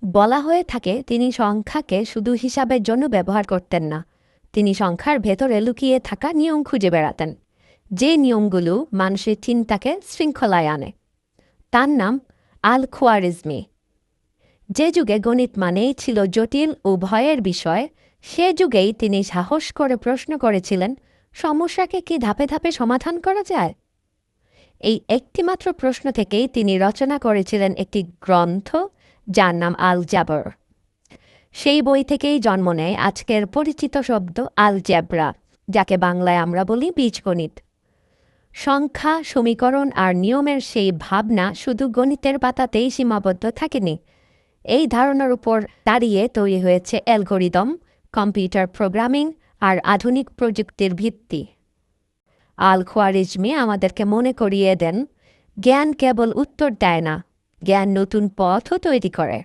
বলা হয়ে থাকে তিনি সংখ্যাকে শুধু হিসাবের জন্য ব্যবহার করতেন না, তিনি সংখ্যার ভেতরে লুকিয়ে থাকা নিয়ম খুঁজে বেড়াতেন, যে নিয়মগুলো মানুষের চিন্তাকে শৃঙ্খলায় আনে। তার নাম আল খোয়ারিজমি। যে যুগে গণিত মানেই ছিল জটিল ও ভয়ের বিষয়, সে যুগেই তিনি সাহস করে প্রশ্ন করেছিলেন, সমস্যাকে কি ধাপে ধাপে সমাধান করা যায়? এই একটিমাত্র প্রশ্ন থেকেই তিনি রচনা করেছিলেন একটি গ্রন্থ যার নাম আল জাবর। সেই বই থেকেই জন্ম নেয় আজকের পরিচিত শব্দ আলজেব্রা, যাকে বাংলায় আমরা বলি বীজগণিত। সংখ্যা, সমীকরণ আর নিয়মের সেই ভাবনা শুধু গণিতের পাতাতেই সীমাবদ্ধ থাকেনি। এই ধারণার উপর দাঁড়িয়ে তৈরি হয়েছে অ্যালগরিদম, কম্পিউটার প্রোগ্রামিং আর আধুনিক প্রযুক্তির ভিত্তি। আল খোয়ারিজমি আমাদেরকে মনে করিয়ে দেন, জ্ঞান কেবল উত্তর দেয় না, জ্ঞান নতুন পথও তৈরি করে।